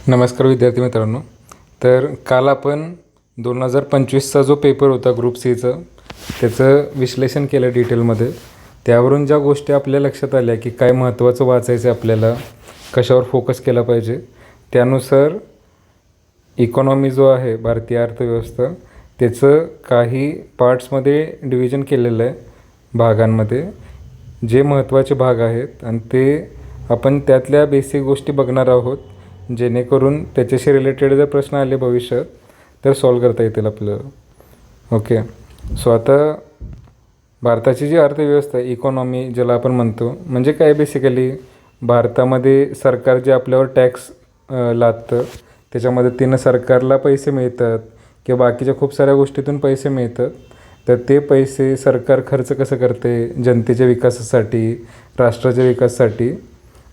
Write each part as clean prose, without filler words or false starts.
नमस्कार विद्यार्थी मित्रांनो. तर काल आपण 2025चा जो पेपर होता ग्रुप सीचा त्याचं विश्लेषण केलं डिटेलमध्ये. त्यावरून ज्या गोष्टी आपल्या लक्षात आल्या की काय महत्त्वाचं वाचायचं आहे आपल्याला, कशावर फोकस केला पाहिजे, त्यानुसार इकॉनॉमी जो आहे भारतीय अर्थव्यवस्था त्याचं काही पार्ट्समध्ये डिव्हिजन केलेलं आहे भागांमध्ये. जे महत्त्वाचे भाग आहेत आणि ते आपण त्यातल्या बेसिक गोष्टी बघणार आहोत, जेणेकरून त्याच्याशी रिलेटेड जर प्रश्न आले भविष्यात तर सॉल्व करता येतील आपल्याला. ओके, सो आता भारताची जी अर्थव्यवस्था आहे, इकॉनॉमी ज्याला आपण म्हणतो, म्हणजे काय बेसिकली भारतामध्ये सरकार जे आपल्यावर टॅक्स लादतं त्याच्या मदतीनं सरकारला पैसे मिळतात किंवा बाकीच्या खूप साऱ्या गोष्टीतून पैसे मिळतात. तर ते पैसे सरकार खर्च कसं करते जनतेच्या विकासासाठी, राष्ट्राच्या विकासासाठी,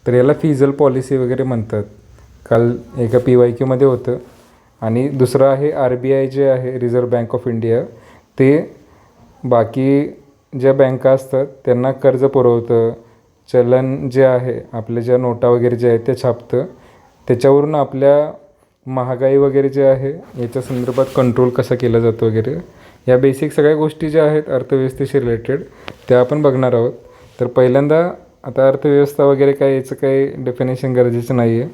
तर याला फिजल पॉलिसी वगैरे म्हणतात. काल एका PYQमध्ये होतं. आणि दुसरं आहे RBI जे आहे, रिझर्व्ह बँक ऑफ इंडिया, ते बाकी ज्या बँका असतात त्यांना कर्ज पुरवतं, चलन जे आहे आपले ज्या नोटा वगैरे जे आहेत ते छापतं. त्याच्यावरून आपल्या महागाई वगैरे जे आहे याच्या संदर्भात कंट्रोल कसा केला जातो वगैरे, या बेसिक सगळ्या गोष्टी ज्या आहेत अर्थव्यवस्थेशी रिलेटेड त्या आपण बघणार आहोत. तर पहिल्यांदा आता अर्थव्यवस्था वगैरे काय याचं काही डेफिनेशन गरजेचं नाही आहे.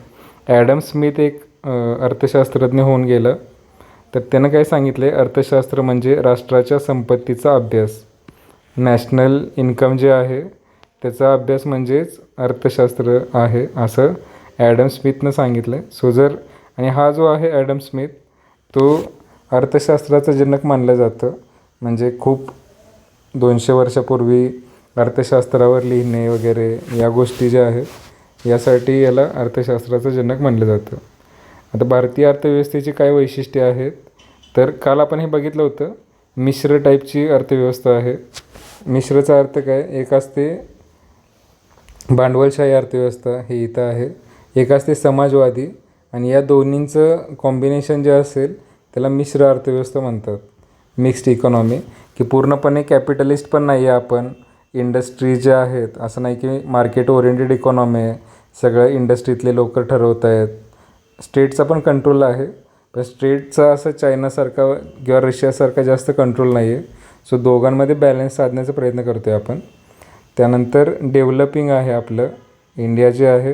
ॲडम स्मिथ एक अर्थशास्त्रज्ञ होऊन गेला. तर त्यानं काय सांगितलं आहे, अर्थशास्त्र म्हणजे राष्ट्राच्या संपत्तीचा अभ्यास, नॅशनल इन्कम जे आहे त्याचा अभ्यास म्हणजेच अर्थशास्त्र आहे, असं ॲडम स्मिथनं सांगितलं आहे. सो जर आणि हा जो आहे ॲडम स्मिथ तो अर्थशास्त्राचा जनक मानलं जातं. म्हणजे खूप 200 वर्षापूर्वी अर्थशास्त्रावर लिहिणे वगैरे या गोष्टी ज्या आहेत यासाठी याला अर्थशास्त्राचं जनक मानलं जातं. आता भारतीय अर्थव्यवस्थेची काय वैशिष्ट्ये आहेत, तर काल आपण हे बघितलं होतं, मिश्र टाईपची अर्थव्यवस्था आहे. मिश्रचा अर्थ काय, एक असते भांडवलशाही अर्थव्यवस्था, हे इथं आहे, एक असते समाजवादी, आणि या दोन्हींचं कॉम्बिनेशन जे असेल त्याला मिश्र अर्थव्यवस्था म्हणतात, मिक्स्ड इकॉनॉमी. की पूर्णपणे कॅपिटलिस्ट पण नाही आहे आपण, इंडस्ट्री ज्या आहेत असं नाही की मार्केट ओरिएंटेड इकॉनॉमी आहे, सगळं इंडस्ट्रीतले लोक ठरवत आहेत. स्टेटचा पण कंट्रोल आहे, पण स्टेटचा असं चायनासारखा किंवा रशियासारखा जास्त कंट्रोल नाही आहे. सो दोघांमध्ये बॅलन्स साधण्याचा प्रयत्न करतो आहे आपण. त्यानंतर डेव्हलपिंग आहे आपलं इंडिया जे आहे,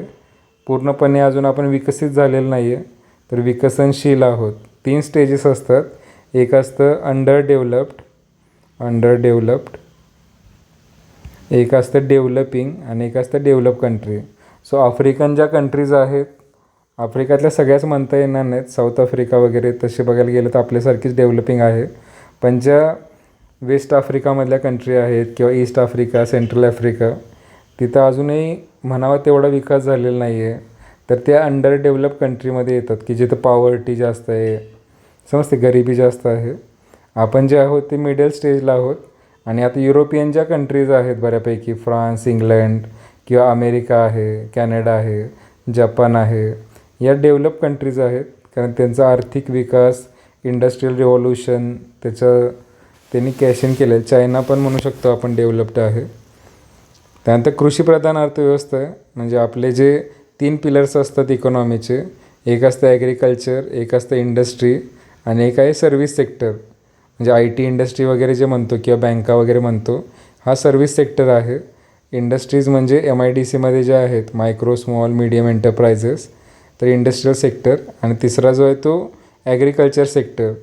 पूर्णपणे अजून आपण विकसित झालेलं नाही आहे, तर विकसनशील आहोत. 3 स्टेजेस असतात, एक असतं अंडर डेव्हलप्ड, एक असतं डेव्हलपिंग आणि एक असतं डेव्हलप कंट्री. सो आफ्रिकन ज्या कंट्रीज आहेत, आफ्रिकातल्या सगळ्याच म्हणता येणार नाहीत, साऊथ आफ्रिका वगैरे तसे बघायला गेलं तर आपल्यासारखीच डेव्हलपिंग आहे. पण ज्या वेस्ट आफ्रिकामधल्या कंट्री आहेत किंवा ईस्ट आफ्रिका, सेंट्रल आफ्रिका, तिथं अजूनही म्हणावा तेवढा विकास झालेला नाही आहे, तर त्या अंडर डेव्हलप कंट्रीमध्ये येतात की जिथं पॉवर्टी जास्त आहे, समजते, गरिबी जास्त आहे. आपण जे आहोत ते मिडल स्टेजला आहोत. आणि आता युरोपियन ज्या कंट्रीज आहेत बऱ्यापैकी, फ्रान्स, इंग्लंड किंवा अमेरिका आहे, कॅनडा आहे, जपान आहे, या डेव्हलप कंट्रीज आहेत, कारण त्यांचा आर्थिक विकास, इंडस्ट्रियल रिव्हॉल्युशन त्यांनी कॅश इन केलं आहे. चायना पण म्हणू शकतो आपण डेव्हलप्ड आहे. त्यानंतर कृषीप्रधान अर्थव्यवस्था आहे, म्हणजे आपले जे 3 पिलर्स असतात इकॉनॉमीचे, एक असतं ॲग्रिकल्चर, एक असतं इंडस्ट्री आणि एक आहे सर्व्हिस सेक्टर, म्हणजे IT इंडस्ट्री वगैरे जे म्हणतो किंवा बँका वगैरे म्हणतो, हा सर्व्हिस सेक्टर आहे. इंडस्ट्रीज म्हणजे MIDCमध्ये जे आहेत, मायक्रो स्मॉल मीडियम एंटरप्राइजेस, तर इंडस्ट्रियल सेक्टर. आणि तिसरा जो आहे तो ॲग्रिकल्चर सेक्टर.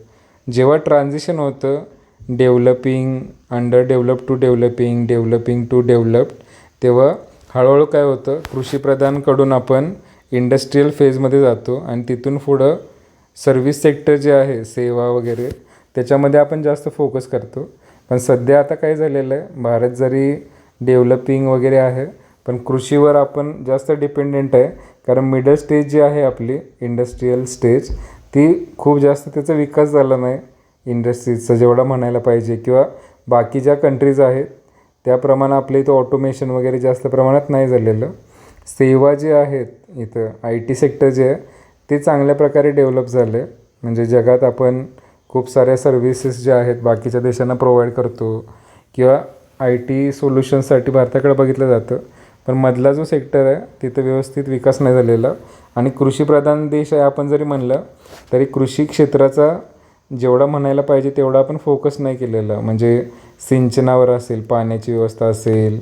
जेव्हा ट्रान्झिशन होतं developing, under develop to developing, developing to developed, तेव्हा हळूहळू काय होतं, कृषीप्रधानकडून आपण इंडस्ट्रियल फेजमध्ये जातो आणि तिथून पुढं सर्व्हिस सेक्टर जे आहे, सेवा वगैरे, त्याच्यामध्ये आपण जास्त फोकस करतो. पण सध्या आता काय झालेलं आहे, भारत जरी डेव्हलपिंग वगैरे आहे पण कृषीवर आपण जास्त डिपेंडेंट आहे, कारण मिडल स्टेज जी आहे आपली इंडस्ट्रियल स्टेज, ती खूप जास्त त्याचा विकास झाला नाही इंडस्ट्रीजचा जेवढा म्हणायला पाहिजे, किंवा बाकी ज्या कंट्रीज आहेत त्याप्रमाणे आपल्या इथं ऑटोमेशन वगैरे जास्त प्रमाणात नाही झालेलं. सेवा जे आहेत इथं IT सेक्टर जे आहे ते चांगल्या प्रकारे डेव्हलप झालं आहे. म्हणजे जगात आपण खूप साऱ्या सर्व्हिसेस ज्या आहेत बाकीच्या देशांना प्रोव्हाइड करतो, किंवा IT सोल्युशनसाठी भारताकडे बघितलं जातं. पण मधला जो सेक्टर आहे तिथं व्यवस्थित विकास नाही झालेला. आणि कृषीप्रधान देश आहे आपण जरी म्हणलं तरी कृषी क्षेत्राचा जेवढा म्हणायला पाहिजे तेवढा आपण फोकस नाही केलेला. म्हणजे सिंचनावर असेल, पाण्याची व्यवस्था असेल,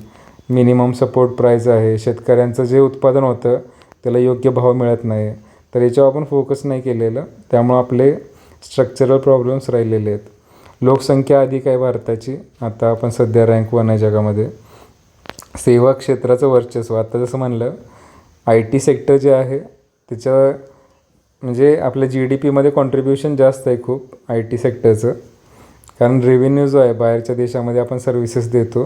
मिनिमम सपोर्ट प्राईस आहे, शेतकऱ्यांचं जे उत्पादन होतं त्याला योग्य भाव मिळत नाही, तर याच्यावर आपण फोकस नाही केलेलं. त्यामुळं आपले स्ट्रक्चरल प्रॉब्लेम्स राहिलेले आहेत. लोकसंख्या अधिक आहे भारताची, आता आपण सध्या रँक 1 आहे जगामध्ये. सेवा क्षेत्राचं वर्चस्व, आता जसं म्हणलं IT सेक्टर जे आहे त्याच्या म्हणजे आपल्या GDPमध्ये कॉन्ट्रीब्युशन जास्त आहे खूप IT सेक्टरचं. कारण रेव्हेन्यू जो आहे बाहेरच्या देशामध्ये आपण सर्व्हिसेस देतो,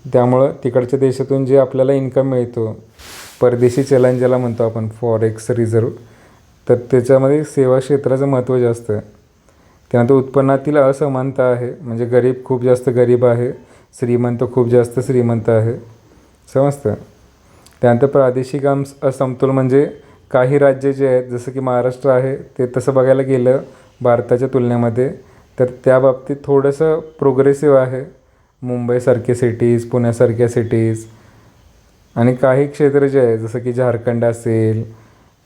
त्यामुळं तिकडच्या देशातून जे आपल्याला इन्कम मिळतो, परदेशी चलन ज्याला म्हणतो आपण फॉरेक्स रिझर्व, तर त्याच्यामध्ये सेवा क्षेत्राचं महत्त्व जास्त आहे. त्यानंतर उत्पन्नातील असमानता आहे, म्हणजे गरीब खूप जास्त गरीब आहे, श्रीमंत खूप जास्त श्रीमंत आहे, समजतं. त्यानंतर प्रादेशिक असमतोल, म्हणजे काही राज्य जे आहेत जसं की महाराष्ट्र आहे ते तसं बघायला गेलं भारताच्या तुलनेमध्ये तर त्या बाबतीत थोडंसं प्रोग्रेसिव्ह आहे. मुंबईसारखे सिटीज, पुण्यासारख्या सिटीज. आणि काही क्षेत्र जे आहे जसं की झारखंड असेल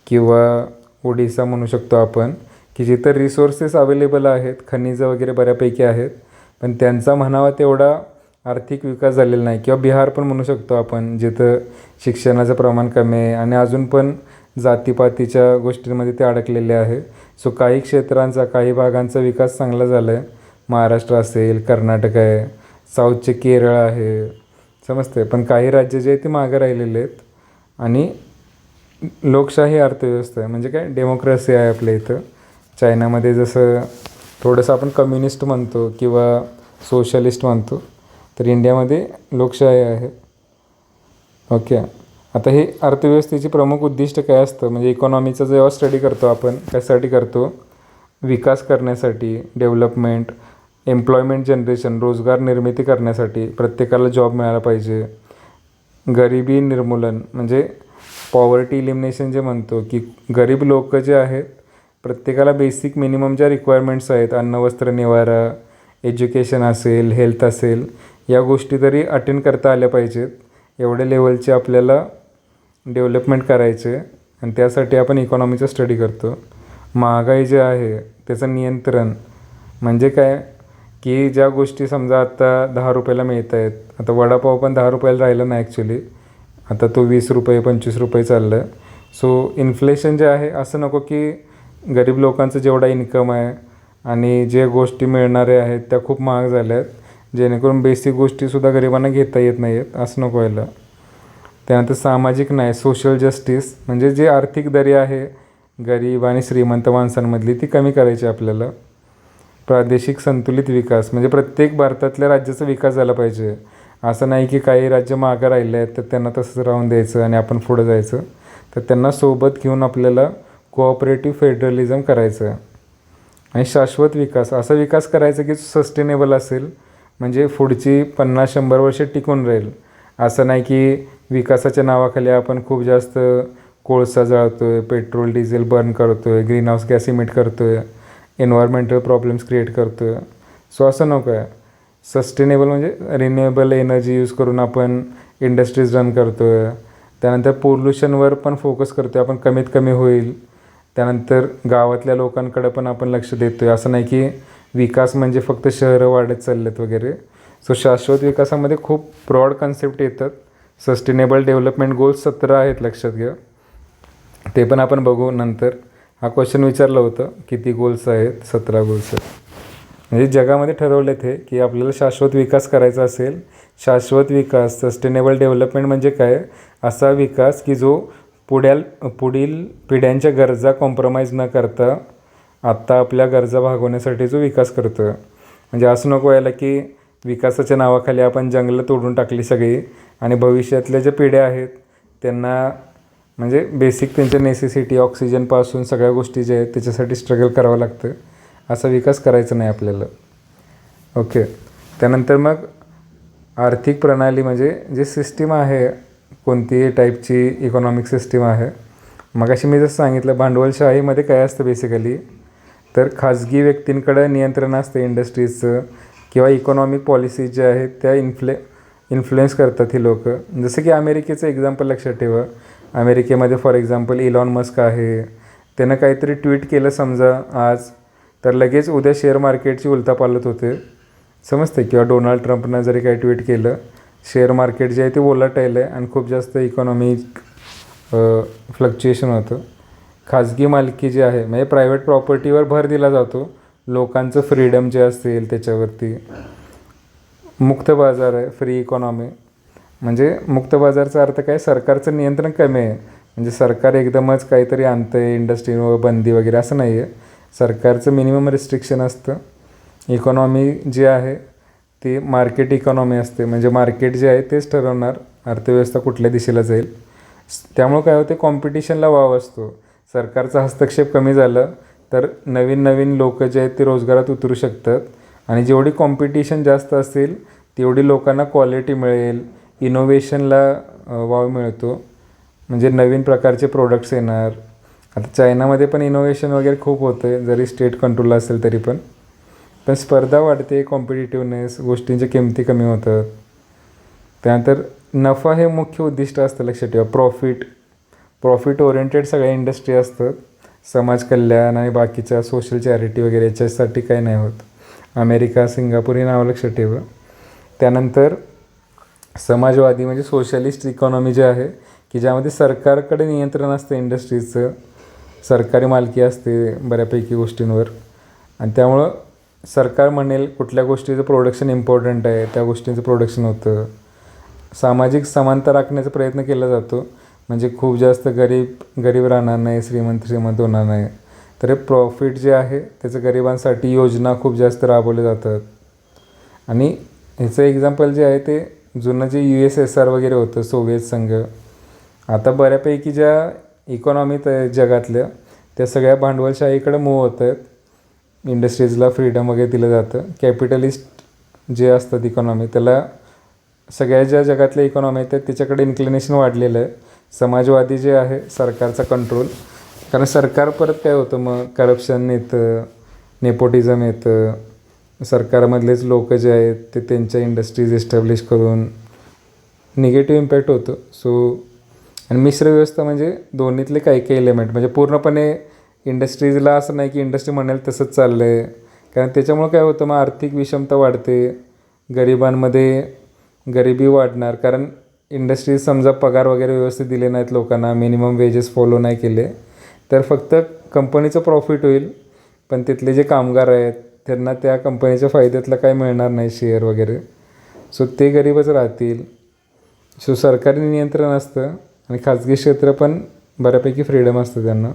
किंवा ओडिसा म्हणू शकतो आपण, की जिथं रिसोर्सेस अवेलेबल आहेत, खनिजं वगैरे बऱ्यापैकी आहेत, पण त्यांचा म्हणावा तेवढा आर्थिक विकास झालेला नाही. किंवा बिहार पण म्हणू शकतो आपण, जिथं शिक्षणाचं प्रमाण कमी आहे आणि अजून पण जातीपातीच्या गोष्टींमध्ये ते अडकलेले आहे. सो काही क्षेत्रांचा, काही भागांचा विकास चांगला झाला आहे. महाराष्ट्र असेल, कर्नाटक आहे, साऊथचे केरळ आहे, समजते. पण काही राज्य जे आहेत ते मागं राहिलेले आहेत. आणि लोकशाही अर्थव्यवस्था आहे, म्हणजे काय डेमोक्रेसी आहे आपल्या इथं. चायनामध्ये जसं थोडंसं आपण कम्युनिस्ट म्हणतो किंवा सोशलिस्ट म्हणतो, तर इंडियामध्ये लोकशाही आहे. ओके. आता हे अर्थव्यवस्थेची प्रमुख उद्दिष्ट काय असतं, म्हणजे इकॉनॉमीचा जेव्हा स्टडी करतो आपण, कशासाठी करतो, विकास करण्यासाठी, डेव्हलपमेंट, एम्प्लॉयमेंट जनरेशन, रोजगार निर्मिती करण्यासाठी, प्रत्येकाला जॉब मिळाला पाहिजे, गरिबी निर्मूलन, म्हणजे पॉवर्टी इलिमिनेशन जे म्हणतो, की गरीब लोक जे आहेत प्रत्येकाला बेसिक मिनिमम ज्या रिक्वायरमेंट्स आहेत, अन्न, वस्त्र, निवारा, एज्युकेशन असेल, हेल्थ असेल, या गोष्टी तरी अटेंड करता आल्या पाहिजेत. एवढ्या लेवलचे आपल्याला डेव्हलपमेंट करायचे आणि त्यासाठी आपण इकॉनॉमीचा स्टडी करतो. महागाई जे आहे त्याचं नियंत्रण, म्हणजे काय की ज्या गोष्टी समजा आता 10 रुपयाला मिळत आहेत, आता वडापाव पण 10 रुपयाला राहिला नाही ॲक्च्युली, आता तो 20 रुपये 25 रुपये चाललं आहे. सो इन्फ्लेशन जे आहे असं नको की गरीब लोकांचं जेवढा इन्कम आहे आणि जे गोष्टी मिळणारे आहेत त्या खूप महाग झाल्या आहेत, जेणेकरून बेसिक गोष्टीसुद्धा गरिबांना घेता येत नाही आहेत, असं नको व्हायला. त्यानंतर सामाजिक न्याय, सोशल जस्टिस, म्हणजे जे आर्थिक दरी आहे गरीब आणि श्रीमंत माणसांमधली ती कमी करायची आपल्याला. प्रादेशिक संतुलित विकास, म्हणजे प्रत्येक भारतातल्या राज्याचा विकास झाला पाहिजे. असं नाही की काही राज्य मागं राहिले आहेत तर त्यांना तसंच राहून द्यायचं आणि आपण पुढं जायचं. तर त्यांना सोबत घेऊन आपल्याला कोऑपरेटिव्ह फेडरलिझम करायचं आहे. आणि शाश्वत विकास, असा विकास करायचा की सस्टेनेबल असेल, म्हणजे पुढची 50-100 वर्षे टिकून राहील. असं नाही की विकासाच्या नावाखाली आपण खूप जास्त कोळसा जाळतो आहे, पेट्रोल डिझेल बर्न करतो आहे, ग्रीन हाऊस गॅस इमिट करतो आहे, एन्व्हायरमेंटल प्रॉब्लेम्स क्रिएट करतो आहे. सो असं नको आहे. सस्टेनेबल म्हणजे रिन्युएबल एनर्जी यूज करून आपण इंडस्ट्रीज रन करतो आहे. त्यानंतर पोल्युशनवर पण फोकस करतो आहे आपण, कमीत कमी होईल. त्यानंतर गावातल्या लोकांकडे पण आपण लक्ष देतो आहे. असं नाही की विकास म्हणजे फक्त शहरं वाढत चाललेत वगैरे. सो शाश्वत विकासामध्ये खूप ब्रॉड कन्सेप्ट येतात. सस्टेनेबल डेव्हलपमेंट गोल्स 17 आहेत, लक्षात घ्या. ते पण आपण बघू नंतर. हा क्वेश्चन विचारलं होतं किती गोल्स आहेत, 17 गोल्स आहेत. म्हणजे जगामध्ये ठरवलेत हे की आपल्याला शाश्वत विकास करायचा असेल. शाश्वत विकास, सस्टेनेबल डेव्हलपमेंट म्हणजे काय, असा विकास की जो पुढील पिढ्यांच्या गरजा कॉम्प्रोमाइज न करता आत्ता आपल्या गरजा भागवण्यासाठी जो विकास करतो आहे. म्हणजे असं नको व्हायला की विकासाच्या नावाखाली आपण जंगलं तोडून टाकली सगळी आणि भविष्यातल्या ज्या पिढ्या आहेत त्यांना म्हणजे बेसिक त्यांच्या नेसेसिटी, ऑक्सिजनपासून सगळ्या गोष्टी ज्या आहेत त्याच्यासाठी स्ट्रगल करावं लागतं. असा विकास करायचा नाही आपल्याला. ओके. त्यानंतर मग आर्थिक प्रणाली, म्हणजे जे सिस्टीम आहे, कोणतीही टाईपची इकॉनॉमिक सिस्टीम आहे. मग अशी मी जसं सांगितलं, भांडवलशाहीमध्ये काय असतं बेसिकली, तर खाजगी व्यक्तींकडे नियंत्रण असतं इंडस्ट्रीजचं किंवा इकॉनॉमिक पॉलिसीज ज्या आहेत त्या इन्फ्लुएन्स करतात ही लोक. जसं की अमेरिकेचं एक्झाम्पल लक्षात ठेवा. अमेरिकेमध्ये फॉर एक्झाम्पल इलॉन मस्क आहे. त्यानं काहीतरी ट्विट केलं समजा आज, तर लगेच उद्या शेअर मार्केटची उलथापालथ होते, समजते. किंवा डोनाल्ड ट्रम्पनं जरी काही ट्विट केलं, शेअर मार्केट जे आहे ते वोलाटाईल आहे आणि खूप जास्त इकॉनॉमिक फ्लक्च्युएशन होतं. खाजगी मालकी जी आहे म्हणजे प्रायव्हेट प्रॉपर्टीवर भर दिला जातो. लोकांचं फ्रीडम जे असेल त्याच्यावरती. मुक्त बाजार आहे, फ्री इकॉनॉमी. म्हणजे मुक्त बाजारचा अर्थ काय, सरकारचं नियंत्रण कमी आहे. म्हणजे सरकार एकदमच काहीतरी आणतं आहे इंडस्ट्रीवर बंदी वगैरे असं नाही आहे. सरकारचं मिनिमम रिस्ट्रिक्शन असतं. इकॉनॉमी जी आहे ती मार्केट इकॉनॉमी असते. म्हणजे मार्केट जे आहे तेच ठरवणार अर्थव्यवस्था कुठल्या दिशेला जाईल. त्यामुळं काय होते, कॉम्पिटिशनला वाव असतो. सरकारचा हस्तक्षेप कमी झालं तर नवीन नवीन लोक जे आहेत ते रोजगारात उतरू शकतात. आणि जेवढी कॉम्पिटिशन जास्त असेल तेवढी लोकांना क्वालिटी मिळेल, इनोव्हेशनला वाव मिळतो. म्हणजे नवीन प्रकारचे प्रोडक्ट्स येणार. आता चायनामध्ये पण इनोव्हेशन वगैरे खूप होतं आहे, जरी स्टेट कंट्रोलला असेल तरी पण स्पर्धा वाढते, कॉम्पिटिटिव्हनेस, गोष्टींच्या किमती कमी होतात. त्यानंतर नफा हे मुख्य उद्दिष्ट असतं, लक्षात ठेवा. प्रॉफिट ओरिएंटेड सगळ्या इंडस्ट्री असतात. समाज कल्याण आणि बाकीच्या सोशल चॅरिटी वगैरे याच्यासाठी काही नाही होत. अमेरिका, सिंगापूर ही नावं लक्षात ठेवा. त्यानंतर समाजवादी म्हणजे सोशलिस्ट इकॉनॉमी जे आहे की ज्यामध्ये सरकारकडे नियंत्रण असतं इंडस्ट्रीजचं, सरकारी मालकी असते बऱ्यापैकी गोष्टींवर. आणि त्यामुळं सरकार म्हणेल कुठल्या गोष्टीचं प्रोडक्शन इम्पॉर्टंट आहे त्या गोष्टींचं प्रोडक्शन होतं. सामाजिक समानता राखण्याचा प्रयत्न केला जातो. म्हणजे खूप जास्त गरीब राहणार नाही, श्रीमंत होणार नाही. तर हे प्रॉफिट जे आहे त्याचं गरिबांसाठी योजना खूप जास्त राबवल्या जातात. आणि ह्याचं एक्झाम्पल जे आहे ते जुनं जे USSR वगैरे होतं, सोव्हिएत संघ. आता बऱ्यापैकी ज्या इकॉनॉमीत आहे जगातल्या त्या सगळ्या भांडवलशाहीकडे मूव्ह होत आहेत. इंडस्ट्रीजला फ्रीडम वगैरे दिलं जातं. कॅपिटलिस्ट जे असतात इकॉनॉमी त्याला सगळ्या ज्या जगातल्या इकॉनॉमी आहेत त्याच्याकडे इन्क्लिनेशन वाढलेलं आहे. समाजवादी जे आहे सरकारचा कंट्रोल, कारण सरकार परत काय होतं मग करप्शन येतं, नेपोटिझम येतं. सरकारमधलेच लोक जे आहेत ते त्यांच्या इंडस्ट्रीज एस्टॅब्लिश करून निगेटिव्ह इम्पॅक्ट होतं. आणि मिश्र व्यवस्था म्हणजे दोन्हीतले काही काही एलिमेंट. म्हणजे पूर्णपणे इंडस्ट्रीजला असं नाही की इंडस्ट्री म्हणाल तसंच चाललं आहे, कारण त्याच्यामुळं काय होतं मग आर्थिक विषमता वाढते, गरिबांमध्ये गरिबी वाढणार. कारण इंडस्ट्रीज समजा पगार वगैरे व्यवस्थित दिले नाहीत लोकांना, मिनिमम वेजेस फॉलो नाही केले, तर फक्त कंपनीचं प्रॉफिट होईल पण तिथले जे कामगार आहेत त्यांना त्या कंपनीच्या फायद्यातलं काय मिळणार नाही, शेअर वगैरे. ते गरीबच राहतील. सरकारी नियंत्रण असतं आणि खाजगी क्षेत्र पण बऱ्यापैकी फ्रीडम असतं त्यांना.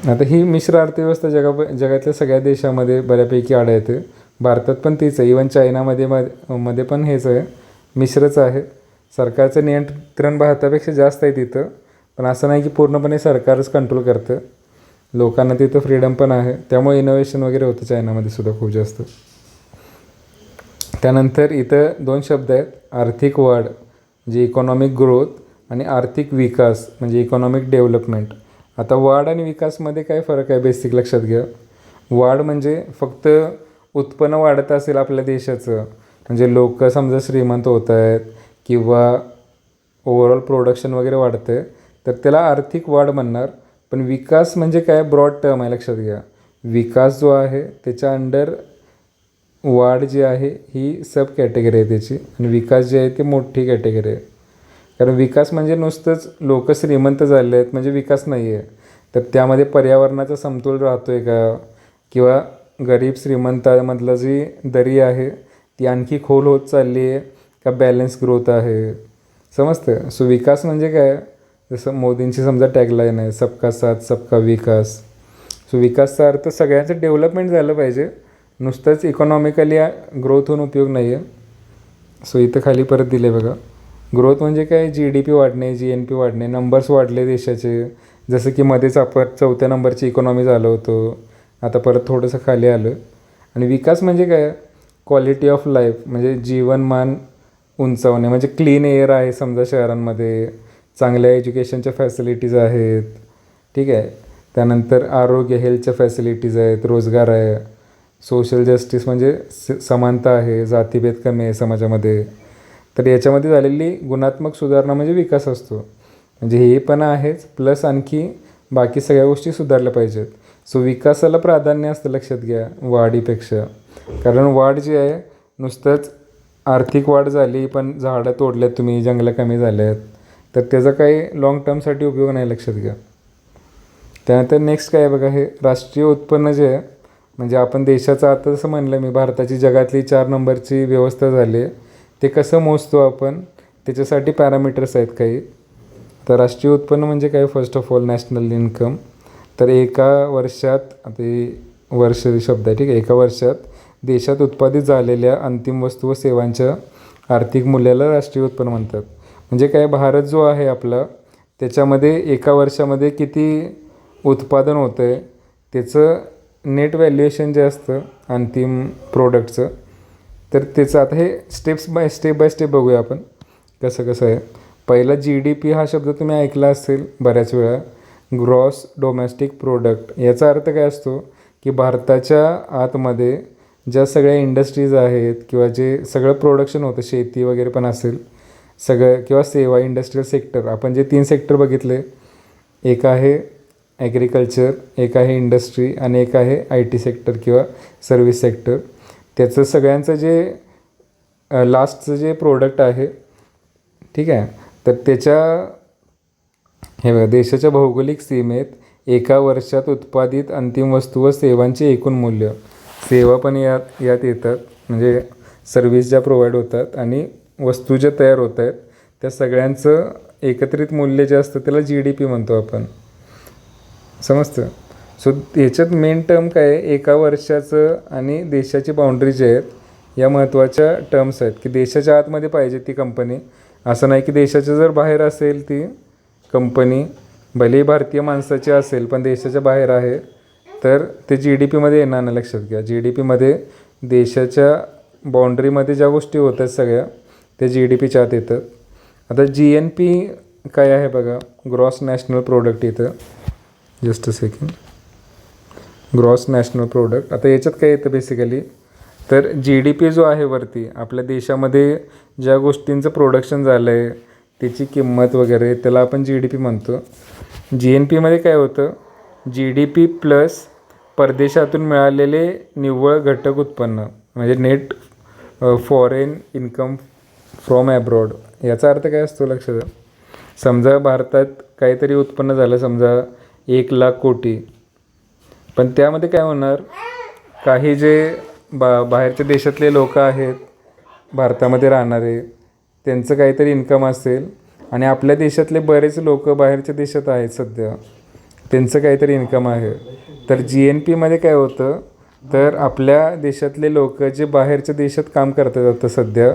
आता ही मिश्र अर्थव्यवस्था जगातल्या सगळ्या देशामध्ये बऱ्यापैकी आढळते. भारतात पण तीच आहे. इवन चायनामध्ये पण हेच आहे, मिश्रच आहे. सरकारचं नियंत्रण भारतापेक्षा जास्त आहे तिथं, पण असं नाही की पूर्णपणे सरकारच कंट्रोल करतं. लोकांना तिथं फ्रीडम पण आहे. त्यामुळे इनोव्हेशन वगैरे होतं चायनामध्ये सुद्धा खूप जास्त. त्यानंतर इथं 2 शब्द आहेत, आर्थिक वाढ म्हणजे इकॉनॉमिक ग्रोथ आणि आर्थिक विकास म्हणजे इकॉनॉमिक डेव्हलपमेंट. आता वाढ आणि विकासमध्ये काय फरक आहे बेसिक लक्षात घ्या. वाढ म्हणजे फक्त उत्पन्न वाढत असेल आपल्या देशाचं, म्हणजे लोक समजा श्रीमंत होत आहेत किंवा ओव्हरऑल प्रोडक्शन वगैरे वाढतं आहे, तर त्याला आर्थिक वाढ म्हणणार. पण विकास म्हणजे काय, ब्रॉड टर्म आहे, लक्षात घ्या. विकास जो आहे त्याच्या अंडर वाढ जी आहे ही सब कॅटेगरी आहे त्याची, आणि विकास जे आहे ते मोठी कॅटेगरी आहे. कारण विकास म्हणजे नुसतंच लोक श्रीमंत झाले आहेत म्हणजे विकास नाही आहे. तर त्यामध्ये पर्यावरणाचा समतोल राहतो आहे का, किंवा गरीब श्रीमंतामधलं जी दरी आहे ती आणखी खोल होत चालली आहे का, बॅलन्स ग्रोथ आहे, समजतं. विकास म्हणजे काय, जसं मोदींची समजा टॅगलाईन आहे, सबका साथ सबका विकास. विकासचा अर्थ सगळ्यांचं डेव्हलपमेंट झालं पाहिजे, नुसतंच इकॉनॉमिकली ग्रोथ होऊन उपयोग नाही आहे. इथं खाली परत दिले बघा. ग्रोथ म्हणजे काय, GDP वाढणे, GNP वाढणे, नंबर्स वाढले देशाचे. जसं की मध्येच आपण 4थ्या नंबरची इकॉनॉमी झालं होतं, आता परत थोडंसं खाली आलं. आणि विकास म्हणजे काय, क्वालिटी ऑफ लाईफ म्हणजे जीवनमान उंचावणे. म्हणजे क्लीन एअर आहे समजा शहरांमध्ये, चांगल्या एज्युकेशनच्या फॅसिलिटीज आहेत, ठीक आहे. त्यानंतर आरोग्य, हेल्थच्या फॅसिलिटीज आहेत, रोजगार आहे, सोशल जस्टिस म्हणजे समानता आहे, जातीभेद कमी आहे समाजामध्ये, तर याच्यामध्ये झालेली गुणात्मक सुधारणा म्हणजे विकास असतो. म्हणजे हे पण आहेच, प्लस आणखी बाकी सगळ्या गोष्टी सुधारल्या पाहिजेत. सो विकासाला प्राधान्य असतं लक्षात घ्या वाढीपेक्षा. कारण वाढ जी आहे नुसतंच आर्थिक वाढ झाली पण झाडं तोडल्यात तुम्ही, जंगलं कमी झाल्यात, तर त्याचा काही लाँग टर्मसाठी उपयोग नाही, लक्षात घ्या. त्यानंतर नेक्स्ट काय आहे बघा, हे राष्ट्रीय उत्पन्न जे आहे म्हणजे आपण देशाचं, आता जसं म्हणलं मी, भारताची जगातली 4 नंबरची व्यवस्था झाली आहे. ते कसं मोजतो आपण, त्याच्यासाठी पॅरामीटर्स आहेत काही. तर राष्ट्रीय उत्पन्न म्हणजे काय, first of all national income. तर एका वर्षात, आता वर्ष शब्द आहे ठीक आहे, एका वर्षात देशात उत्पादित झालेल्या अंतिम वस्तू व सेवांच्या आर्थिक मूल्याला राष्ट्रीय उत्पन्न म्हणतात. म्हणजे काय, भारत जो आहे आपला, त्याच्यामध्ये एका वर्षामध्ये किती उत्पादन होतं आहे त्याचं नेट व्हॅल्युएशन जे असतं अंतिम प्रोडक्टचं, तर त्याचं आता हे स्टेप बाय स्टेप बघूया आपण कसं कसं आहे. पहिला GDP हा शब्द तुम्ही ऐकला असेल बऱ्याच वेळा, ग्रॉस डोमेस्टिक प्रोडक्ट. याचा अर्थ काय असतो की भारताच्या आतमध्ये ज्या सगळ्या इंडस्ट्रीज आहेत किंवा जे सगळं प्रोडक्शन होतं, शेती वगैरे पण असेल सगळं, किंवा सेवा, इंडस्ट्रियल सेक्टर, आपण जे 3 सेक्टर बघितले, एक आहे ॲग्रिकल्चर, एक आहे इंडस्ट्री आणि एक आहे IT सेक्टर किंवा सर्व्हिस सेक्टर. त्याचं सगळ्यांचं जे लास्टचं जे प्रोडक्ट आहे ठीक आहे, तर त्याच्या हे बघा, देशाच्या भौगोलिक सीमेत एका वर्षात उत्पादित अंतिम वस्तू व सेवांचे एकूण मूल्य, सेवा पण यात येतात, म्हणजे सर्व्हिस ज्या प्रोव्हाइड होतात आणि वस्तू ज्या तयार होत आहेत त्या सगळ्यांचं एकत्रित मूल्य जे असतं त्याला GDP म्हणतो आपण, समजतं. सो याच्यात मेन टर्म काय आहे, एका वर्षाचं आणि देशाची बाउंड्री जे आहेत या महत्त्वाच्या टर्म्स आहेत की देशाच्या आतमध्ये पाहिजे ती कंपनी. असं नाही की देशाच्या जर बाहेर असेल ती कंपनी, भलेही भारतीय माणसाची असेल पण देशाच्या बाहेर आहे, तर ते GDPमध्ये येणार नाही, लक्षात घ्या. GDPमध्ये देशाच्या बाउंड्रीमध्ये ज्या गोष्टी होतात सगळ्या त्या GDPच्या आत येतात. आता GNP काय आहे बघा, ग्रॉस नॅशनल प्रोडक्ट. इथं just a second, gross national product. आता याच्यात काय येतं बेसिकली, तर GDP जो आहे वरती आपल्या देशामध्ये ज्या गोष्टींचं प्रोडक्शन झालं आहे त्याची किंमत वगैरे, त्याला आपण GDP म्हणतो. GNPमध्ये काय होतं, GDP प्लस परदेशातून मिळालेले निव्वळ घटक उत्पन्न, म्हणजे net foreign income from abroad. याचा अर्थ काय असतो लक्षात द्या. समजा भारतात काहीतरी उत्पन्न झालं, समजा 1,00,000 कोटी, पण त्यामध्ये काय होणार, काही जे बाहेरच्या देशातले लोक आहेत भारतामध्ये राहणारे, त्यांचं काहीतरी इन्कम असेल आणि आपल्या देशातले बरेच लोक बाहेरच्या देशात आहेत सध्या, त्यांचं काहीतरी इन्कम आहे. तर GNPमध्ये काय होतं, तर आपल्या देशातले लोक जे बाहेरच्या देशात काम करतात आता सध्या,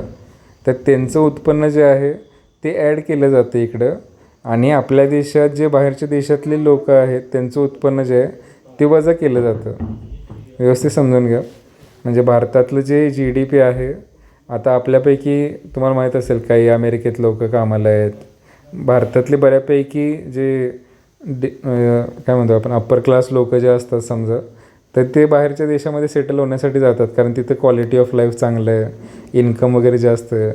तर त्यांचं उत्पन्न जे आहे ते ॲड केलं जातं इकडं, आणि आपल्या देशात जे बाहेरच्या देशातले लोक आहेत त्यांचं उत्पन्न जे आहे ते वजा केलं जातं. व्यवस्थित समजून घ्या. म्हणजे भारतातलं जे GDP आहे, आता आपल्यापैकी तुम्हाला माहीत असेल काही अमेरिकेत लोक कामाला आहेत, भारतातले बऱ्यापैकी जे काय म्हणतो आपण अप्पर क्लास लोक जे असतात समजा, तर ते बाहेरच्या देशामध्ये सेटल होण्यासाठी जातात, कारण तिथं क्वालिटी ऑफ लाईफ चांगलं आहे, इन्कम वगैरे जास्त आहे.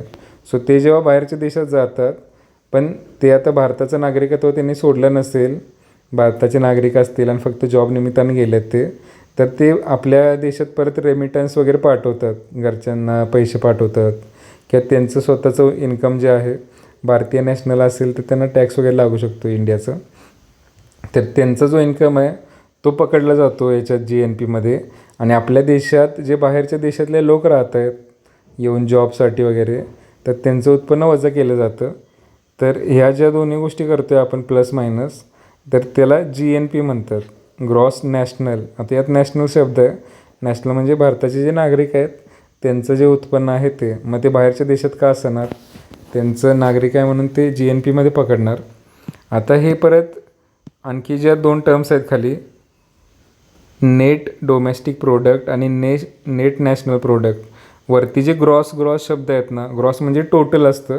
सो ते जेव्हा बाहेरच्या देशात जातात, पण ते आता भारताचं नागरिकत्व त्यांनी सोडलं नसेल, भारताचे नागरिक असतील आणि फक्त जॉब निमित्ताने गेलेत ते, तर ते आपल्या देशात परत रेमिटन्स वगैरे पाठवतात, घरच्यांना पैसे पाठवतात, किंवा त्यांचं स्वतःचं इन्कम जे आहे, भारतीय नॅशनल असेल तर त्यांना टॅक्स वगैरे लागू शकतो इंडियाचं, तर त्यांचा जो इन्कम आहे तो पकडला जातो याच्यात GNPमध्ये. आणि आपल्या देशात जे बाहेरच्या देशातले लोक राहत आहेत येऊन जॉबसाठी वगैरे, तर त्यांचं उत्पन्न वजा केलं जातं. तर ह्या ज्या दोन्ही गोष्टी करतो आहे आपण प्लस मायनस, तर त्याला GNP म्हणतात, ग्रॉस नॅशनल. आता यात नॅशनल शब्द आहे, नॅशनल म्हणजे भारताचे जे नागरिक आहेत त्यांचं जे उत्पन्न आहे ते, मग ते बाहेरच्या देशात का असणार, त्यांचं नागरिक आहे म्हणून ते GNPमध्ये पकडणार. आता हे परत आणखी ज्या 2 टर्म्स आहेत खाली, नेट डोमेस्टिक प्रोडक्ट आणि नेट नॅशनल प्रोडक्ट. वरती जे ग्रॉस शब्द आहेत ना, ग्रॉस म्हणजे टोटल असतं,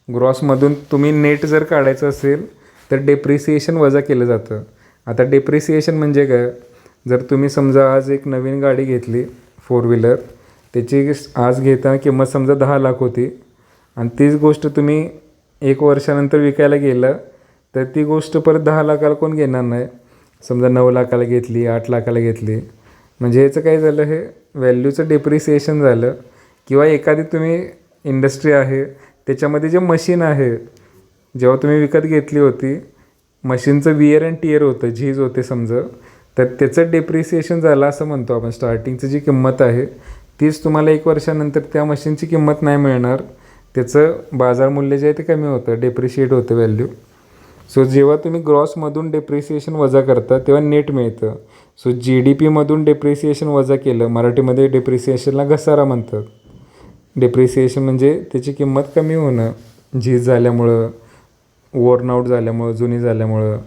ग्रॉसमधून तुम्ही नेट जर काढायचं असेल तर डेप्रिसिएशन वजा केलं जातं. आता डेप्रिसिएशन म्हणजे काय, जर तुम्ही समजा आज एक नवीन गाडी घेतली 4 व्हीलर, त्याची आज घेताना किंमत समजा 10 लाख होती आणि तीच गोष्ट तुम्ही 1 वर्षानंतर विकायला गेलं तर ती गोष्ट परत 10 लाखाला कोण घेणार नाही. समजा 9 लाखाला घेतली, 8 लाखाला घेतली, म्हणजे ह्याचं काय झालं, हे व्हॅल्यूचं डिप्रिसिएशन झालं. किंवा एखादी तुम्ही इंडस्ट्री आहे त्याच्यामध्ये जे मशीन आहे, जेव्हा तुम्ही विकत घेतली होती, मशीनचं विअर अँड टिअर होतं, झीज होते समजा, तर त्याचं डिप्रिसिएशन झालं असं म्हणतो आपण. स्टार्टिंगची जी किंमत आहे तीच तुम्हाला 1 वर्षानंतर त्या मशीनची किंमत नाही मिळणार, त्याचं बाजार मूल्य जे आहे ते कमी होतं, डेप्रिशिएट होतं व्हॅल्यू. सो जेव्हा तुम्ही ग्रॉसमधून डेप्रिसिएशन वजा करता तेव्हा नेट मिळतं. सो GDPमधून डेप्रिसिएशन वजा केलं, मराठीमध्ये डेप्रिसिएशनला घसारा म्हणतात. डेप्रिसिएशन म्हणजे त्याची किंमत कमी होणं, झीज झाल्यामुळं, वोर्न आऊट झाल्यामुळं, जुनी झाल्यामुळं.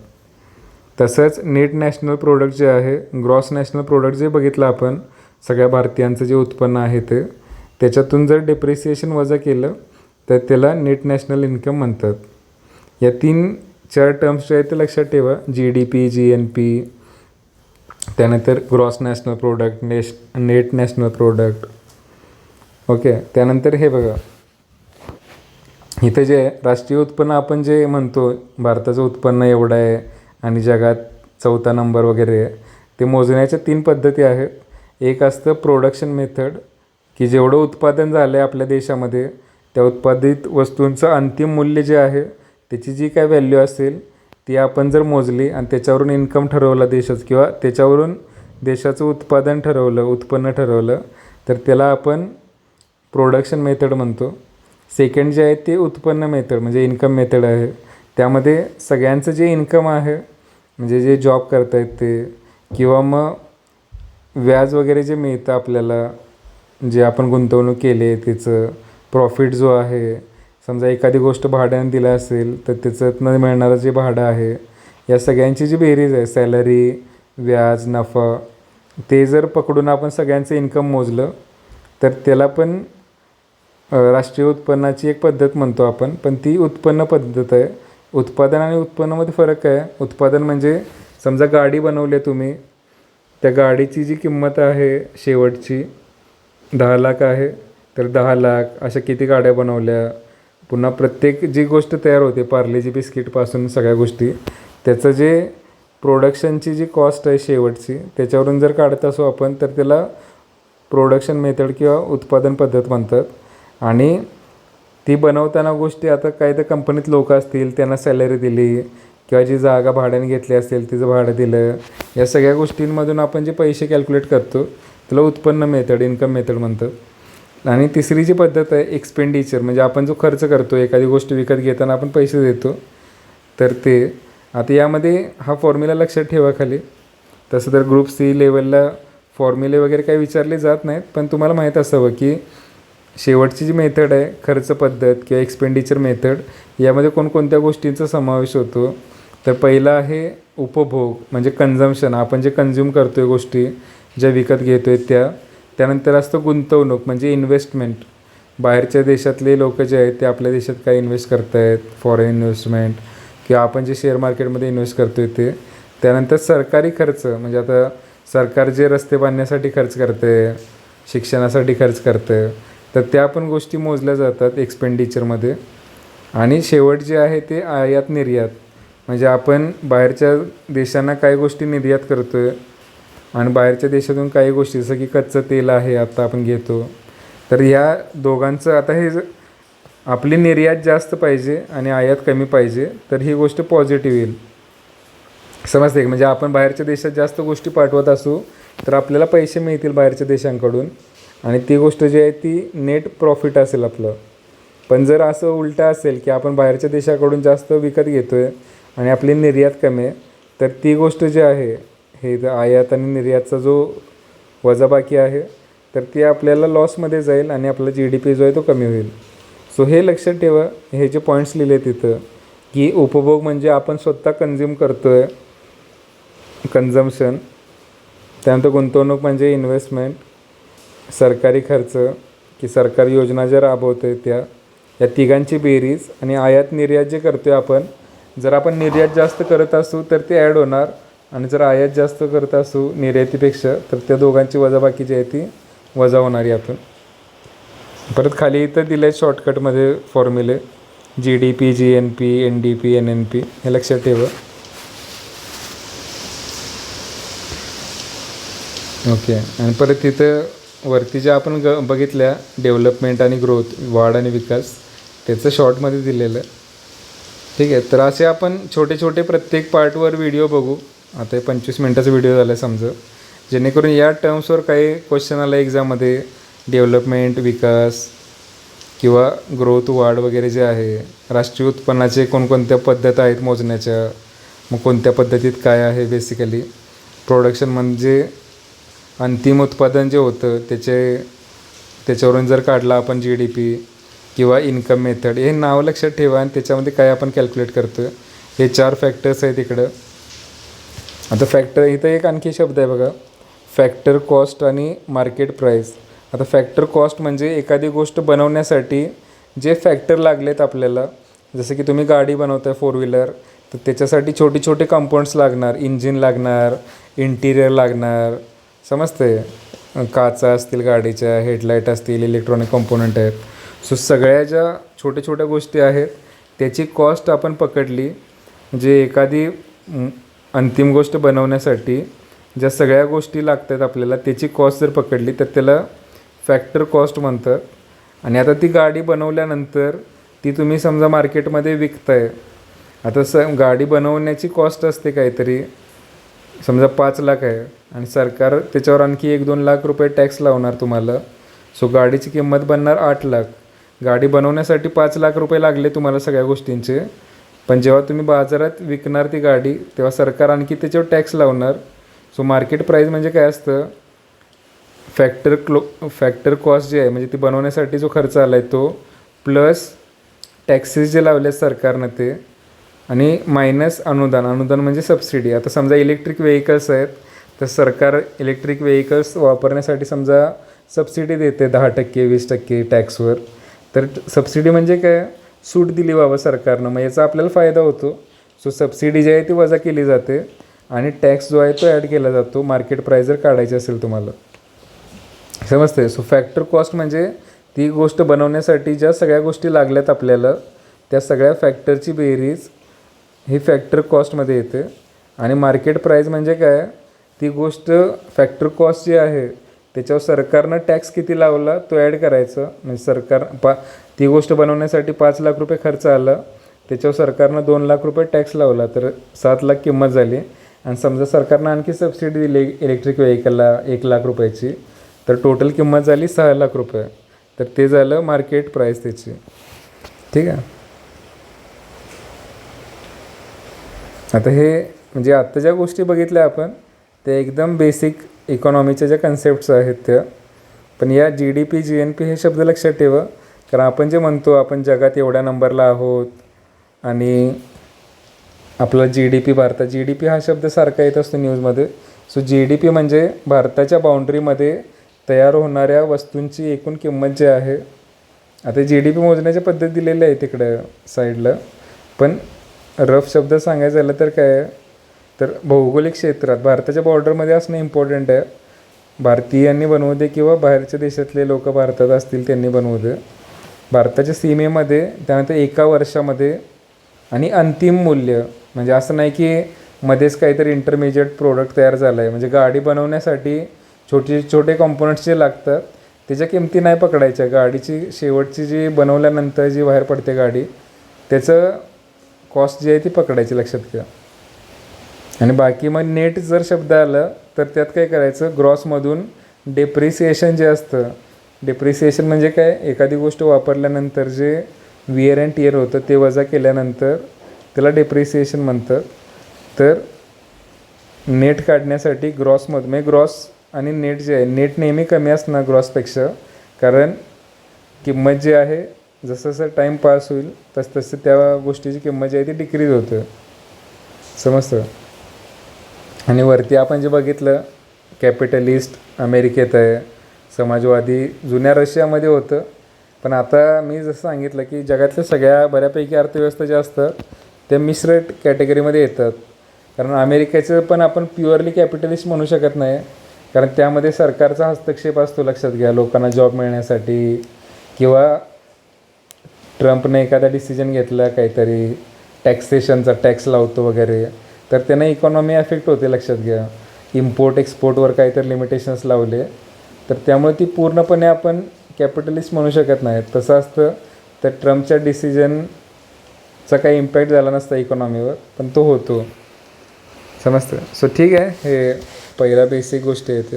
तसंच नेट नॅशनल प्रोडक्ट जे आहे, ग्रॉस नॅशनल प्रोडक्ट जे बघितलं आपण, सगळ्या भारतीयांचं जे उत्पन्न आहे ते, त्याच्यातून जर डेप्रिसिएशन वजा केलं तर त्याला नेट नॅशनल इन्कम म्हणतात. या 3-4 टर्म्स जे आहेत ते लक्षात ठेवा. GDP, GNP, त्यानंतर gross national product, net national product. Okay, त्यानंतर हे बघा, इथे जे आहे राष्ट्रीय उत्पन्न आपण जे म्हणतो, भारताचं उत्पन्न एवढं आहे आणि जगात 4था नंबर वगैरे आहे, ते मोजण्याच्या 3 पद्धती आहेत. एक असतं प्रोडक्शन मेथड, की जेवढं उत्पादन झालं आहे आपल्या देशामध्ये त्या उत्पादित वस्तूंचं अंतिम मूल्य जे आहे त्याची जी काय व्हॅल्यू असेल ती आपण जर मोजली आणि त्याच्यावरून इन्कम ठरवलं देशाचं, किंवा त्याच्यावरून देशाचं उत्पादन ठरवलं, उत्पन्न ठरवलं, तर त्याला आपण प्रोडक्शन मेथड म्हणतो. सेकंड जे आहे ते उत्पन्न मेथड म्हणजे इन्कम मेथड आहे. त्यामध्ये सगळ्यांचं जे इन्कम आहे, म्हणजे जे जॉब करतायत ते, किंवा मग व्याज वगैरे जे मिळतं आपल्याला, जे आपण गुंतवणूक केली आहे त्याचं प्रॉफिट जो आहे, समजा एखादी गोष्ट भाड्याने दिलं असेल तर त्याच्यातनं मिळणारं जे भाडं आहे, या सगळ्यांची जी बेरीज आहे, सॅलरी, व्याज, नफा, ते जर पकडून आपण सगळ्यांचं इन्कम मोजलं तर त्याला पण राष्ट्रीय उत्पन्नाची एक पद्धत म्हणतो आपण. पण ती उत्पन्न पद्धत आहे. उत्पादन आणि उत्पन्नामध्ये फरक आहे. उत्पादन म्हणजे समजा गाडी बनवली आहे तुम्ही, त्या गाडीची जी किंमत आहे शेवटची 10 लाख आहे, तर 10 लाख अशा किती गाड्या बनवल्या, पुन्हा प्रत्येक जी गोष्ट तयार होते, पार्लेजी बिस्किटपासून सगळ्या गोष्टी, त्याचं जे प्रोडक्शनची जी कॉस्ट आहे शेवटची, त्याच्यावरून जर काढत असू आपण तर त्याला प्रोडक्शन मेथड किंवा उत्पादन पद्धत म्हणतात. आणि ती बनवताना गोष्टी, आता काय तर कंपनीत लोक असतील त्यांना सॅलरी दिली, किंवा जी जागा भाड्याने घेतली असेल तिचं भाडं दिलं, या सगळ्या गोष्टींमधून आपण जे पैसे कॅल्क्युलेट करतो त्याला उत्पन्न मेथड, इन्कम मेथड म्हणतात. आणि तिसरी जी पद्धत आहे एक्सपेंडिचर, म्हणजे आपण जो खर्च करतो, एखादी गोष्ट विकत घेताना आपण पैसे देतो, तर ते आता यामध्ये हा फॉर्म्युला लक्षात ठेवा खाली. तसं तर ग्रुप C लेवलला फॉर्म्युले वगैरे काही विचारले जात नाहीत, पण तुम्हाला माहीत असावं की शेवटची जी मेथड आहे खर्च पद्धत किंवा एक्सपेंडिचर मेथड, यामध्ये कोणकोणत्या गोष्टींचा समावेश होतो. तर पहिला आहे उपभोग म्हणजे कन्झम्शन, आपण जे कन्झ्युम करतो आहे गोष्टी ज्या विकत घेतो आहे त्या. त्यानंतर असतं गुंतवणूक म्हणजे इन्व्हेस्टमेंट, बाहेरच्या देशातले लोक जे आहेत ते आपल्या देशात काय इन्व्हेस्ट करत आहेत, फॉरेन इन्व्हेस्टमेंट, किंवा आपण जे शेअर मार्केटमध्ये इन्व्हेस्ट करतो आहे ते. त्यानंतर सरकारी खर्च, म्हणजे आता सरकार जे रस्ते बांधण्यासाठी खर्च करते, शिक्षणासाठी खर्च करते, तर त्या पण गोष्टी मोजल्या जातात एक्सपेंडिचरमध्ये. आणि शेवट जे आहे ते आयात निर्यात, म्हणजे आपण बाहेरच्या देशांना काही गोष्टी निर्यात करतो आहे आणि बाहेरच्या देशातून काही गोष्टी, जसं की कच्चं तेल आहे आता आपण घेतो, तर ह्या दोघांचं, आता हे आपली निर्यात जास्त पाहिजे आणि आयात कमी पाहिजे तर ही गोष्ट पॉझिटिव्ह येईल, समजते. म्हणजे आपण बाहेरच्या देशात जास्त गोष्टी पाठवत असू तर आपल्याला पैसे मिळतील बाहेरच्या देशांकडून, आणि ती गोष्ट जी आहे ती नेट प्रॉफिट असेल आपलं. पण जर असं उलटं असेल की आपण बाहेरच्या देशाकडून जास्त विकत घेतो आहे आणि आपली निर्यात कमी आहे, तर ती गोष्ट जी आहे, हे आयात आणि निर्यातचा जो वजाबाकी आहे, तर ती आपल्याला लॉसमध्ये जाईल आणि आपला GDP जो आहे तो कमी होईल. सो हे लक्षात ठेवा. हे जे पॉईंट्स लिहिले तिथं, की उपभोग म्हणजे आपण स्वतः कन्झ्युम करतो आहे, कन्झम्शन. त्यानंतर गुंतवणूक म्हणजे इन्व्हेस्टमेंट, सरकारी खर्च की सरकारी योजना ज्या राबवतो आहे त्या, या तिघांची बेरीज. आणि आयात निर्यात जे करतो आहे आपण, जर आपण निर्यात जास्त करत असू तर ते ॲड होणार, आणि जर आयात जास्त करत असू निर्यातीपेक्षा तर त्या दोघांची वजाबाकी जी आहे ती वजा होणार यातून. परत खाली इथं दिलं आहे शॉर्टकटमध्ये फॉर्म्युले GDP, GNP, NDP, NNP हे लक्षात ठेवा. ओके. आणि परत तिथं वरती ज्या आपण बघितल्या डेव्हलपमेंट आणि ग्रोथ, वाढ आणि विकास, त्याचं शॉर्टमध्ये दिलेलं आहे. ठीक आहे. तर असे आपण छोटे छोटे प्रत्येक पार्टवर व्हिडिओ बघू. आता हे 25 मिनटाचा व्हिडिओ झाला आहे समजा, जेणेकरून या टर्म्सवर काही क्वेश्चन आला एक्झाममध्ये, डेव्हलपमेंट, विकास किंवा ग्रोथ, वाढ वगैरे जे आहे, राष्ट्रीय उत्पन्नाचे कोणकोणत्या पद्धत आहेत मोजण्याच्या, मग कोणत्या पद्धतीत काय आहे, बेसिकली प्रोडक्शन म्हणजे अंतिम उत्पादन जे होतं त्याच्यावरून जर काढला आपण GDP किंवा इन्कम मेथड, हे नाव लक्षात ठेवा आणि त्याच्यामध्ये काय आपण कॅल्क्युलेट करतो. हे 4 फॅक्टर्स आहेत इकडं. आता फॅक्टर इथं एक आणखी शब्द आहे बघा, फॅक्टर कॉस्ट आणि मार्केट प्राईस. आता फॅक्टर कॉस्ट म्हणजे एखादी गोष्ट बनवण्यासाठी जे फॅक्टर लागलेत आपल्याला, जसं की तुम्ही गाडी बनवताय 4 व्हीलर, तर त्याच्यासाठी छोटे छोटे कंपाऊंड्स लागणार, इंजिन लागणार, इंटिरियर लागणार, समजते, काचा असतील गाडीच्या, हेडलाईट असतील, इलेक्ट्रॉनिक कंपोनंट आहेत. सो सगळ्या ज्या छोट्या छोट्या गोष्टी आहेत त्याची कॉस्ट आपण पकडली, म्हणजे एखादी अंतिम गोष्ट बनवण्यासाठी ज्या सगळ्या गोष्टी लागतात आपल्याला त्याची कॉस्ट जर पकडली तर त्याला फॅक्टर कॉस्ट म्हणतात. आणि आता ती गाडी बनवल्यानंतर ती तुम्ही समजा मार्केटमध्ये विकताय. आता गाडी बनवण्याची कॉस्ट असते काहीतरी समजा 5 लाख आहे आणि सरकार त्याच्यावर आणखी 1-2 लाख रुपये टॅक्स लावणार तुम्हाला. सो गाडीची किंमत बनणार 8 लाख. गाडी बनवण्यासाठी 5 लाख रुपये लागले तुम्हाला सगळ्या गोष्टींचे, पण जेव्हा तुम्ही बाजारात विकणार ती गाडी तेव्हा सरकार आणखी त्याच्यावर टॅक्स लावणार. सो मार्केट प्राईस म्हणजे काय असतं, फॅक्टर कॉस्ट जे आहे म्हणजे ती बनवण्यासाठी जो खर्च आला आहे तो, प्लस टॅक्सेस जे लावले आहेत सरकारनं ते, आणि मायनस अनुदान म्हणजे सबसिडी. आता समजा इलेक्ट्रिक व्हेकल्स आहेत तर सरकार इलेक्ट्रिक व्हेकल्स वापरण्यासाठी समजा सबसिडी देते 10%, 20% टॅक्सवर. तर सबसिडी म्हणजे काय, सूट दिली बाबा सरकारनं, मग याचा आपल्याला फायदा होतो. सो सबसिडी जी आहे ती वजा केली जाते आणि टॅक्स जो आहे तो ॲड केला जातो मार्केट प्राईस जर काढायची असेल तुम्हाला, समजते. सो फॅक्टर कॉस्ट म्हणजे ती गोष्ट बनवण्यासाठी ज्या सगळ्या गोष्टी लागल्यात आपल्याला त्या सगळ्या फॅक्टरची बेरीज ही फॅक्टर कॉस्टमध्ये येते. आणि मार्केट प्राईस म्हणजे काय, ती गोष्ट फॅक्टर कॉस्ट जी आहे त्याच्यावर सरकारनं टॅक्स किती लावला तो ॲड करायचं. म्हणजे ती गोष्ट बनवण्यासाठी 5 लाख रुपये खर्च आला, त्याच्यावर सरकारनं 2 लाख रुपये टॅक्स लावला तर 7 लाख किंमत झाली. आणि समजा सरकारनं आणखी सबसिडी दिली इलेक्ट्रिक व्हेकलला 1 लाख रुपयाची, तर टोटल किंमत झाली 6 लाख रुपये. तर ते झालं मार्केट प्राईस त्याची. ठीक आहे. आता हे म्हणजे आत्ता ज्या गोष्टी बघितल्या आपण त्या एकदम बेसिक इकॉनॉमीच्या ज्या कन्सेप्ट्स आहेत त्या, पण या GDP, GNP हे शब्द लक्षात ठेवा. कारण आपण जे म्हणतो आपण जगात एवढ्या नंबरला आहोत आणि आपला GDP, भारतात GDP हा शब्द सारखा येत असतो न्यूजमध्ये. सो GDP म्हणजे भारताच्या बाउंड्रीमध्ये तयार होणाऱ्या वस्तूंची एकूण किंमत जी आहे. आता GDP मोजण्याच्या पद्धत दिलेल्या आहे तिकडं साईडला, पण रफ शब्द सांगायचं झालं तर काय, तर भौगोलिक क्षेत्रात भारताच्या बॉर्डरमध्ये असणं इम्पॉर्टंट आहे. भारतीयांनी बनवू दे किंवा बाहेरच्या देशातले लोक भारतात असतील त्यांनी बनवू दे, भारताच्या सीमेमध्ये, त्यानंतर एका वर्षामध्ये, आणि अंतिम मूल्य म्हणजे असं नाही की मध्येच काहीतरी इंटरमिजिएट प्रोडक्ट तयार झालं आहे. म्हणजे गाडी बनवण्यासाठी छोटे कॉम्पोनंट्स जे लागतात त्याच्या किमती नाही पकडायच्या, गाडीची शेवटची जी बनवल्यानंतर जी बाहेर पडते गाडी त्याचं कॉस्ट जी आहे ती पकडायची, लक्षात घ्या. आणि बाकी मग नेट जर शब्द आला तर त्यात काय करायचं, ग्रॉसमधून डेप्रिसिएशन जे असतं, डेप्रिसिएशन म्हणजे काय, एखादी गोष्ट वापरल्यानंतर जे विअर अँड टिअर होतं ते वजा केल्यानंतर त्याला डेप्रिसिएशन म्हणतात. तर नेट काढण्यासाठी ग्रॉसमध्ये, म्हणजे ग्रॉस आणि नेट जे आहे, नेट नेहमी कमी असणार ग्रॉसपेक्षा, कारण किंमत जी आहे जसं जसं टाईम पास होईल तसं त्या गोष्टीची किंमत जी आहे ती डिक्रीज होतं, समजतं. आणि वरती आपण जे बघितलं कॅपिटलिस्ट अमेरिकेत आहे, समाजवादी जुन्या रशियामध्ये होतं, पण आता मी जसं सांगितलं की जगातल्या सगळ्या बऱ्यापैकी अर्थव्यवस्था ज्या असतात त्या मिश्र कॅटेगरीमध्ये येतात. कारण अमेरिकेचं पण आपण प्युअरली कॅपिटलिस्ट म्हणू शकत नाही, कारण त्यामध्ये सरकारचा हस्तक्षेप असतो, लक्षात घ्या, लोकांना जॉब मिळण्यासाठी किंवा ट्रम्पने एखादा डिसिजन घेतला काहीतरी टॅक्सेशनचा टॅक्स लावतो वगैरे, तर त्यानं इकॉनॉमी अफेक्ट होते. लक्षात घ्या. इम्पोर्ट एक्सपोर्टवर काहीतरी लिमिटेशन्स लावले तर त्यामुळे ती पूर्णपणे आपण कॅपिटलिस्ट म्हणू शकत नाही. तसं असतं तर ट्रम्पच्या डिसिजनचा काही इम्पॅक्ट झाला नसता इकॉनॉमीवर, पण तो होतो. समजतं. सो ठीक आहे, हे पहिला बेसिक गोष्टी आहेत.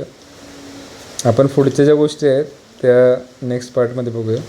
आपण पुढच्या ज्या गोष्टी आहेत त्या नेक्स्ट पार्टमध्ये बघूया.